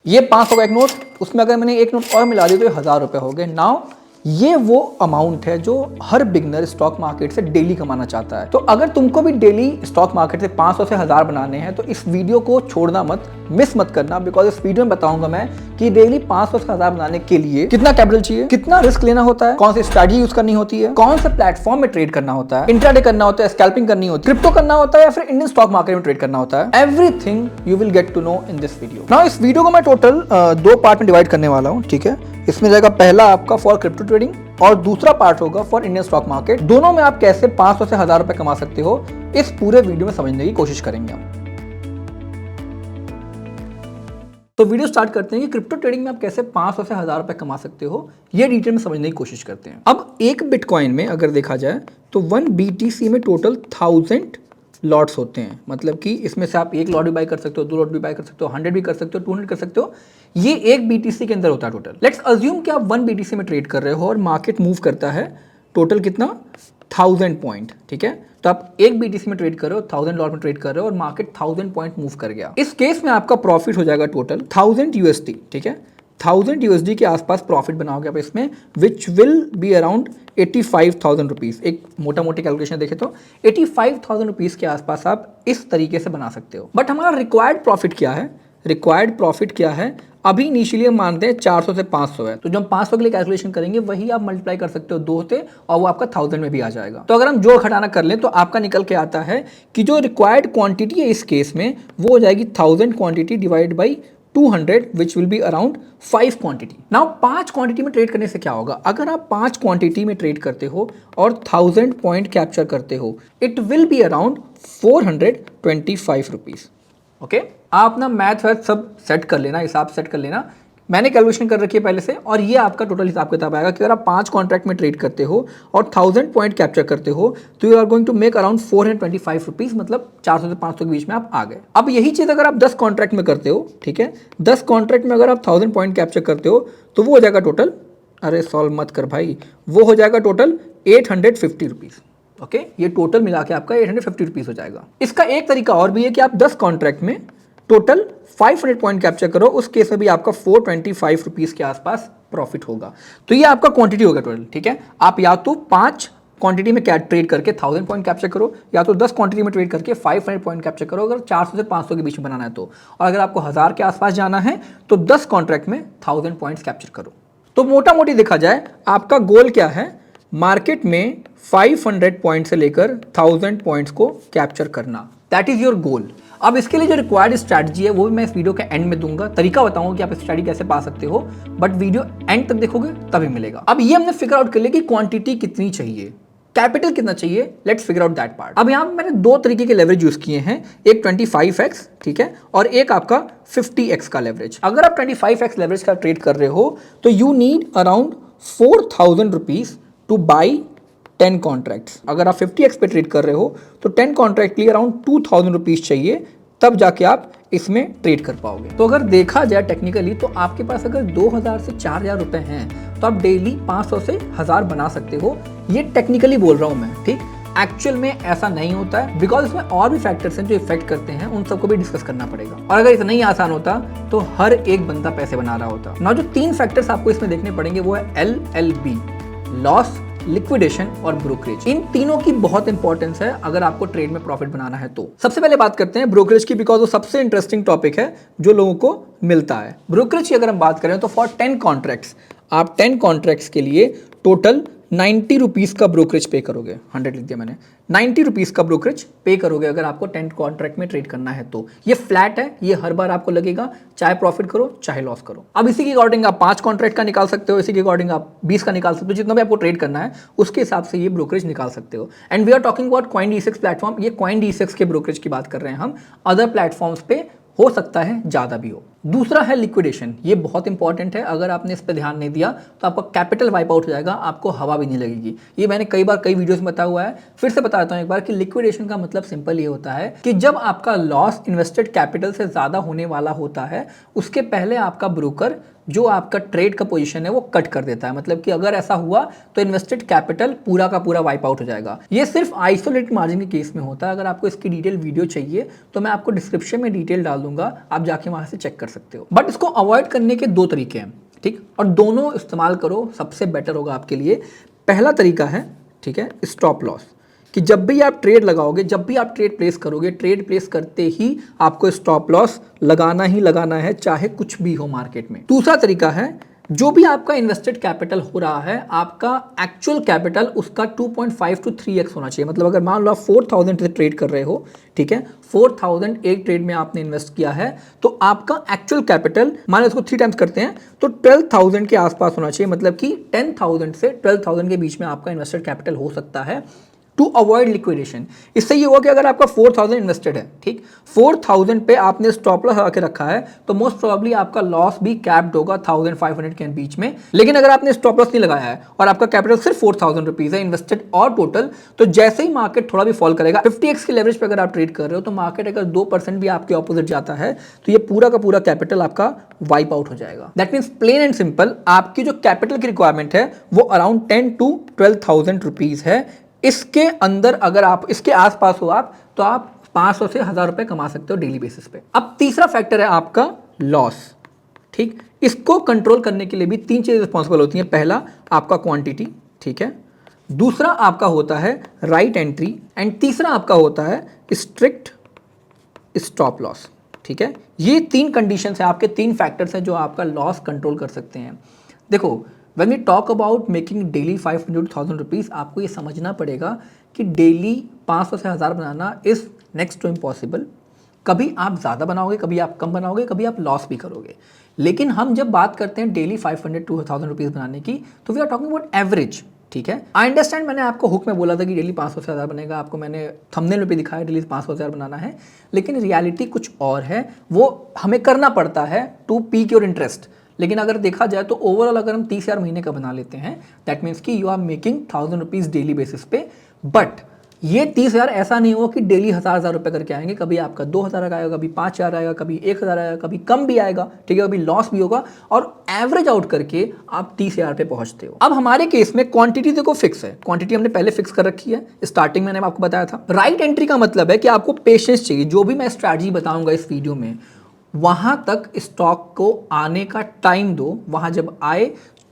ये 500 का एक नोट, उसमें अगर मैंने एक नोट और मिला दिया तो ये 1000 रुपये हो गए। नाउ ये वो अमाउंट है जो हर बिगनर स्टॉक मार्केट से डेली कमाना चाहता है। तो अगर तुमको भी डेली स्टॉक मार्केट से 500 से 1000 बनाने हैं तो इस वीडियो को छोड़ना मत, मिस मत करना, बिकॉज इस वीडियो में बताऊंगा मैं कि डेली 500 से 1000 बनाने के लिए कितना कैपिटल चाहिए, कितना रिस्क लेना होता है, कौन सी स्ट्रैटेजी यूज करनी होती है, कौन से प्लेटफॉर्म में ट्रेड करना होता है, इंट्राडे करना होता है, स्कैल्पिंग करनी होती है, क्रिप्टो करना होता है या फिर इंडियन स्टॉक मार्केट में ट्रेड करना होता है। Everything you will get to know in this video. Now इस वीडियो को मैं टोटल 2 पार्ट में डिवाइड करने वाला हूँ, ठीक है। इसमें जाएगा पहला आपका फॉर क्रिप्टो ट्रेडिंग और दूसरा पार्ट होगा फॉर इंडियन स्टॉक मार्केट। दोनों में आप कैसे 500 से 1000 रुपए कमा सकते हो इस पूरे वीडियो में समझने की कोशिश करेंगे हम। तो वीडियो स्टार्ट करते हैं कि क्रिप्टो ट्रेडिंग में आप कैसे 500 से 1000 रुपए कमा सकते हो, ये डिटेल में समझने की कोशिश करते हैं। अब एक बिटकॉइन में अगर देखा जाए तो 1 BTC में टोटल 1000 लॉट्स होते हैं। मतलब कि इसमें से आप 1 लॉट भी बाय कर सकते हो, 2 लॉट भी बाय कर सकते हो, 100 भी कर सकते हो, 200 कर सकते हो। ये 1 BTC के अंदर होता है टोटल। लेट्स अज्यूम कि आप 1 BTC में ट्रेड कर रहे हो और मार्केट मूव करता है टोटल कितना 1000 पॉइंट, ठीक है। तो आप 1 BTC में ट्रेड कर रहे हो, 1000 लॉट में ट्रेड कर रहे हो और मार्केट 1000 पॉइंट मूव कर गया। इस केस में आपका प्रॉफिट हो जाएगा टोटल 1000 USD, ठीक है। 1000 USD के आसपास प्रॉफिट बनाओगे आप इसमें, which will be around 85,000 rupees. एक मोटा मोटी कैलकुलेशन देखें तो 85,000 रुपीज़ के आसपास आप इस तरीके से बना सकते हो। बट हमारा रिक्वायर्ड प्रॉफिट क्या है? रिक्वायर्ड प्रॉफिट क्या है? अभी इनिशियली हम मानते हैं 400 से 500 है, तो जब हम 500 के लिए कैलकुलेशन करेंगे वही आप मल्टीप्लाई कर सकते हो 2 से और वो आपका 1000 में भी आ जाएगा। तो अगर हम जोड़ घटाना कर लें तो आपका निकल के आता है कि जो रिक्वायर्ड क्वांटिटी है इस केस में वो हो जाएगी 1000 quantity divide by 200 which will be around 5 quantity. Now 5 quantity में ट्रेड करने से क्या होगा? अगर आप 5 क्वांटिटी में ट्रेड करते हो और 1000 पॉइंट कैप्चर करते हो, it will be around 425 rupees. Okay, आप ना मैथ वैथ सब सेट कर लेना, हिसाब सेट कर लेना। मैंने कैलकुलेशन कर रखी है पहले से और ये आपका टोटल हिसाब किताब आएगा कि अगर आप 5 कॉन्ट्रैक्ट में ट्रेड करते हो और 1000 पॉइंट कैप्चर करते हो तो you are going to make around 425 rupees, मतलब 400 से 500 के बीच में आप आ गए। अब यही चीज़ अगर आप 10 कॉन्ट्रैक्ट में करते हो, ठीक है, 10 कॉन्ट्रैक्ट में अगर आप 1000 पॉइंट कैप्चर करते हो तो वो हो जाएगा टोटल, अरे सॉल्व मत कर भाई, वो हो जाएगा टोटल 850 रुपीज़। ओके, ये टोटल मिला के आपका 850 रुपीज़ हो जाएगा। इसका एक तरीका और भी है कि आप 10 कॉन्ट्रैक्ट में टोटल 500 पॉइंट कैप्चर करो, उस केस में भी आपका 425 रुपीज़ के आसपास प्रॉफिट होगा। तो ये आपका क्वांटिटी होगा टोटल, ठीक है। आप या तो 5 क्वांटिटी में ट्रेड करके 1000 पॉइंट कैप्चर करो या तो 10 क्वांटिटी में ट्रेड करके 500 पॉइंट कैप्चर करो, अगर 400 से 500 के बीच में बनाना है तो। और अगर आपको 1000 के आसपास जाना है तो 10 कॉन्ट्रैक्ट में 1000 पॉइंट्स कैप्चर करो। तो मोटा मोटी देखा जाए आपका गोल क्या है? मार्केट में 500 पॉइंट से लेकर 1000 पॉइंट्स को कैप्चर करना, दैट इज योर गोल। अब इसके लिए जो रिक्वायर्ड स्ट्रैटेजी है वो भी मैं इस वीडियो के एंड में दूंगा, तरीका बताऊंगा कि आप स्ट्रैटेजी कैसे पा सकते हो, बट वीडियो एंड तक देखोगे तभी मिलेगा। अब ये हमने फिगर आउट कर लिया कि क्वांटिटी कितनी चाहिए, कैपिटल कितना चाहिए, let's figure out that part. अब यहाँ पे मैंने 2 तरीके के लेवरेज यूज किए हैं, एक 25x, ठीक है, और एक आपका 50x का लेवरेज। अगर आप 25x लेवरेज का ट्रेड कर रहे हो तो you need around 4000 rupees two by 10 contracts. अगर आप 50x पे ट्रेड कर रहे हो तो 10 कॉन्ट्रैक्ट के लिए अराउंड 2000 रुपीज़ चाहिए, तब जाके आप इसमें ट्रेड कर पाओगे। तो अगर देखा जाए टेक्निकली तो आपके पास अगर 2000 से 4000 रुपए हैं तो आप डेली 500 से 1000 बना सकते हो। ये टेक्निकली बोल रहा हूँ मैं, ठीक। एक्चुअल में ऐसा नहीं होता है, बिकॉज इसमें और भी फैक्टर्स हैं जो इफेक्ट करते हैं, उन सबको भी डिस्कस करना पड़ेगा। और अगर इतना ही आसान होता तो हर एक बंदा पैसे बना रहा होता ना। जो 3 फैक्टर्स आपको इसमें देखने पड़ेंगे वो है LLB, लॉस, लिक्विडेशन और ब्रोकरेज। इन तीनों की बहुत इंपॉर्टेंस है अगर आपको ट्रेड में प्रॉफिट बनाना है तो। सबसे पहले बात करते हैं ब्रोकरेज की, बिकॉज वो सबसे इंटरेस्टिंग टॉपिक है जो लोगों को मिलता है। ब्रोकरेज की अगर हम बात करें तो फॉर 10 कॉन्ट्रैक्ट्स आप 10 कॉन्ट्रैक्ट्स के लिए टोटल 90 रुपीज़ का ब्रोकरेज पे करोगे। 100 लिख दिया मैंने, 90 रुपीज़ का ब्रोकरेज पे करोगे अगर आपको 10 कॉन्ट्रैक्ट में ट्रेड करना है तो। ये फ्लैट है, ये हर बार आपको लगेगा, चाहे प्रॉफिट करो चाहे लॉस करो। अब इसी के अकॉर्डिंग आप 5 कॉन्ट्रैक्ट का निकाल सकते हो, इसी के अकॉर्डिंग आप 20 का निकाल सकते हो, जितना भी आपको ट्रेड करना है उसके हिसाब से ये ब्रोकरेज निकाल सकते हो। And we are talking about CoinDCX platform. ये CoinDCX के ब्रोकरेज की बात कर रहे हैं हम, अदर प्लेटफॉर्म्स पे हो सकता है ज़्यादा भी हो। दूसरा है लिक्विडेशन, ये बहुत इंपॉर्टेंट है। अगर आपने इस पर ध्यान नहीं दिया तो आपका कैपिटल वाइप आउट हो जाएगा, आपको हवा भी नहीं लगेगी। ये मैंने कई बार कई वीडियोस में बताया हुआ है, फिर से बताता हूँ एक बार कि लिक्विडेशन का मतलब सिंपल ये होता है कि जब आपका लॉस इन्वेस्टेड कैपिटल से ज़्यादा होने वाला होता है उसके पहले आपका ब्रोकर जो आपका ट्रेड का पोजीशन है वो कट कर देता है। मतलब कि अगर ऐसा हुआ तो इन्वेस्टेड कैपिटल पूरा का पूरा वाइप आउट हो जाएगा। ये सिर्फ आइसोलेटेड मार्जिन के केस में होता है। अगर आपको इसकी डिटेल वीडियो चाहिए तो मैं आपको डिस्क्रिप्शन में डिटेल डाल दूंगा, आप जाके वहां से चेक कर सकते हो। बट इसको अवॉइड करने के दो तरीके हैं, ठीक, और दोनों इस्तेमाल करो, सबसे बेटर होगा आपके लिए। पहला तरीका है, ठीक है, स्टॉप लॉस, कि जब भी आप ट्रेड लगाओगे, जब भी आप ट्रेड प्लेस करोगे, ट्रेड प्लेस करते ही आपको स्टॉप लॉस लगाना ही लगाना है, चाहे कुछ भी हो मार्केट में। दूसरा तरीका है, जो भी आपका इन्वेस्टेड कैपिटल हो रहा है, आपका एक्चुअल कैपिटल उसका 2.5 to 3x होना चाहिए। मतलब अगर मान लो आप 4000 से ट्रेड कर रहे हो, ठीक है, 4000 एक ट्रेड में आपने इन्वेस्ट किया है, तो आपका एक्चुअल कैपिटल, मान लो इसको 3 टाइम्स करते हैं, तो 12,000 के आसपास होना चाहिए। मतलब कि 10,000 से 12,000 के बीच में आपका इन्वेस्टेड कैपिटल हो सकता है, टू अवॉइड लिक्विडेशन। इससे ये हुआ कि अगर आपका 4000 इन्वेस्टेड है, ठीक, 4000 पे आपने स्टॉप लॉस लगा के रखा है, तो मोस्ट प्रोबेबली आपका लॉस भी कैप्ड होगा 1500 के बीच में। लेकिन अगर आपने स्टॉप लॉस नहीं लगाया है और आपका कैपिटल सिर्फ 4000 रुपीज है इन्वेस्टेड और टोटल, तो जैसे ही मार्केट थोड़ा भी फॉल करेगा, 50x के लेवरेज पे अगर आप ट्रेड कर रहे हो, तो मार्केट अगर 2% भी आपके ऑपोजिट जाता है, तो ये पूरा का पूरा कैपिटल आपका वाइप आउट हो जाएगा। That means plain and simple, आपकी जो कैपिटल की रिक्वायरमेंट है वो अराउंड 10 to 12,000 रुपीज है। इसके अंदर अगर आप इसके आसपास हो आप, तो आप 500 से 1000 रुपए कमा सकते हो डेली बेसिस पे। अब तीसरा फैक्टर है आपका लॉस, ठीक, इसको कंट्रोल करने के लिए भी 3 चीजें रिस्पॉन्सिबल होती हैं। पहला आपका क्वांटिटी, ठीक है, दूसरा आपका होता है राइट एंट्री, एंड तीसरा आपका होता है स्ट्रिक्ट स्टॉप लॉस, ठीक है। ये 3 कंडीशन है, आपके 3 फैक्टर्स हैं जो आपका लॉस कंट्रोल कर सकते हैं। देखो, When we talk about making daily 500 to 1000 rupees, आपको ये समझना पड़ेगा कि डेली 500 से 1000 बनाना इज़ नेक्स्ट टू इम्पॉसिबल। कभी आप ज़्यादा बनाओगे, कभी आप कम बनाओगे, कभी आप लॉस भी करोगे। लेकिन हम जब बात करते हैं डेली 500 to 1000 रुपीज़ बनाने की, तो we are talking about average, ठीक है। आई अंडरस्टैंड, मैंने आपको हुक में बोला था कि डेली 500 से 1000 बनेगा, आपको मैंने थंबनेल में भी दिखाया डेली 500 1000 बनाना है, लेकिन रियलिटी कुछ और है। वो हमें करना पड़ता है टू पीक योर इंटरेस्ट। लेकिन अगर देखा जाए तो ओवरऑल अगर हम 30,000 महीने का बना लेते हैं, दैट मीन्स कि you are making 1000 rupees daily basis पे। बट ये 30,000 ऐसा नहीं होगा कि डेली 1000 रुपये करके आएंगे। कभी आपका 2000 आएगा, कभी 5000 आएगा, कभी 1000 आएगा, कभी कम भी आएगा, ठीक है, कभी लॉस भी होगा, और एवरेज आउट करके आप 30,000 पे पहुंचते हो। अब हमारे केस में क्वांटिटी देखो फिक्स है, क्वांटिटी हमने पहले फिक्स कर रखी है, स्टार्टिंग मैंने आपको बताया था। राइट एंट्री का मतलब है कि आपको पेशेंस चाहिए। जो भी मैं स्ट्रैटेजी बताऊंगा इस वीडियो में, वहां तक स्टॉक को आने का टाइम दो, वहां जब आए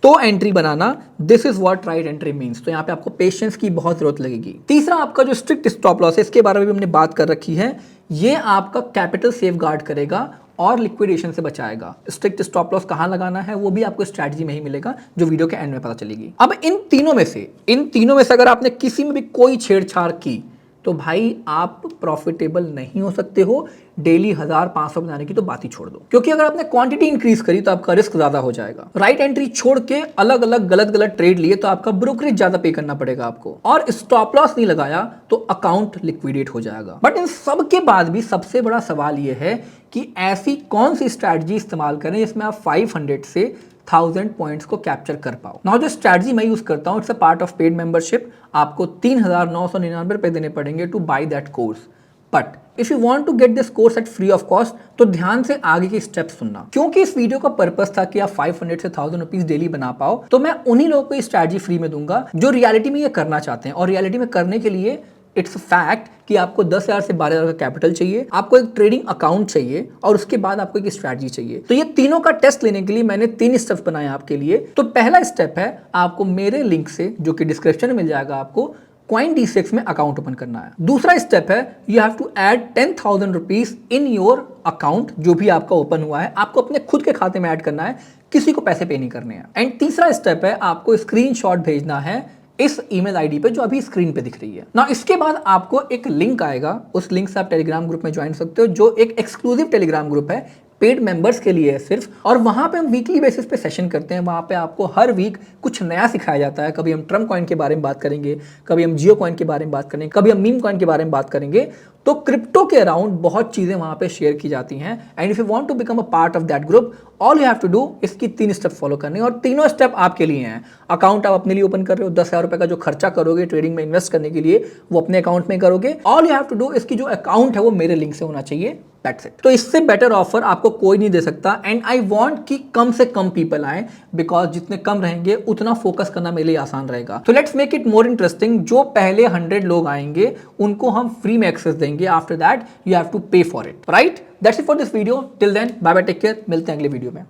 तो entry banana. This is what right entry means. तो यहाँ पे आपको पेशेंस की बहुत जरूरत लगेगी। तीसरा आपका जो स्ट्रिक्ट स्टॉप लॉस है, इसके बारे में भी हमने बात कर रखी है। ये आपका कैपिटल सेफ गार्ड करेगा और लिक्विडेशन से बचाएगा। स्ट्रिक्ट स्टॉप लॉस कहाँ लगाना है वो भी आपको स्ट्रैटेजी में ही मिलेगा, जो वीडियो के एंड में पता चलेगी। अब इन तीनों में से अगर आपने किसी में भी कोई छेड़छाड़ की, तो भाई आप प्रॉफिटेबल नहीं हो सकते हो। डेली 1500 बनाने की तो बात ही छोड़ दो, क्योंकि अगर आपने क्वांटिटी इंक्रीज करी तो आपका रिस्क ज्यादा हो जाएगा। राइट एंट्री छोड़ के अलग अलग गलत गलत ट्रेड लिए तो आपका ब्रोकरेज ज्यादा पे करना पड़ेगा आपको, और स्टॉप लॉस नहीं लगाया तो अकाउंट लिक्विडेट हो जाएगा। बट इन सब के बाद भी सबसे बड़ा सवाल यह है कि ऐसी कौन सी स्ट्रैटेजी इस्तेमाल करें जिसमें आप 500 से 1000 पॉइंट्स को कैप्चर कर पाओ। नाउ जो स्ट्रैटेजी मैं यूज करता हूं, it's a part of paid membership. आपको 3999 रुपए देने पड़ेंगे to buy that course. But if you want to get this course at free of cost, तो ध्यान से आगे के स्टेप्स सुनना, क्योंकि इस वीडियो का पर्पस था कि आप 500 से 1000 रुपीज डेली बना पाओ। तो मैं उन्हीं लोगों को ये स्ट्रैटेजी फ्री में दूंगा जो रियलिटी में ये करना चाहते हैं। और रियलिटी में करने के लिए इट्स फैक्ट कि आपको 10,000 से 12,000 का कैपिटल चाहिए, आपको एक ट्रेडिंग अकाउंट चाहिए, और उसके बाद आपको एक स्ट्रैटेजी चाहिए। तो ये तीनों का टेस्ट लेने के लिए मैंने 3 स्टेप्स बनाए आपके लिए। तो पहला स्टेप है, आपको मेरे लिंक से, जो कि डिस्क्रिप्शन में मिल जाएगा, आपको CoinDCX में अकाउंट ओपन करना है। दूसरा स्टेप है, you have to add 10,000 rupees in your account, जो भी आपका ओपन हुआ है, आपको अपने खुद के खाते में ऐड करना है, किसी को पैसे पे नहीं करने हैं। एंड तीसरा स्टेप है, आपको स्क्रीनशॉट भेजना है इस ईमेल आईडी पे जो अभी स्क्रीन पे दिख रही है ना। इसके बाद आपको एक लिंक आएगा, उस लिंक से आप टेलीग्राम ग्रुप में ज्वाइन कर सकते हो, जो एक एक्सक्लूसिव टेलीग्राम ग्रुप है, पेड मेंबर्स के लिए है सिर्फ। और वहां पे हम वीकली बेसिस पे सेशन करते हैं। वहां पे आपको हर वीक कुछ नया सिखाया जाता है। कभी हम ट्रम्प कॉइन के बारे में बात करेंगे, कभी हम जियो कॉइन के बारे में बात करेंगे, कभी हम मीम कॉइन के बारे में बात करेंगे। तो क्रिप्टो के अराउंड बहुत चीजें वहां पे शेयर की जाती हैं। And if you want to become a part of that group, all you have to do, इसकी 3 स्टेप फॉलो करने, और तीनों स्टेप आपके लिए हैं। अकाउंट आप अपने लिए ओपन कर रहे हो, 10,000 रुपए का जो खर्चा करोगे ट्रेडिंग में इन्वेस्ट करने के लिए, वो अपने अकाउंट में करोगे। All you have to do, इसकी जो अकाउंट है वो मेरे लिंक से होना चाहिए। That's it. तो इससे बेटर ऑफर आपको कोई नहीं दे सकता। एंड आई वांट कि कम से कम पीपल आए, बिकॉज जितने कम रहेंगे उतना फोकस करना मेरे लिए आसान रहेगा। तो let's make it more interesting. जो पहले 100 लोग आएंगे उनको हम फ्री में एक्सेस देंगे देंगे, after that you have to pay for it, right? That's it for this video, till then bye bye, take care, मिलते हैं अगले वीडियो में।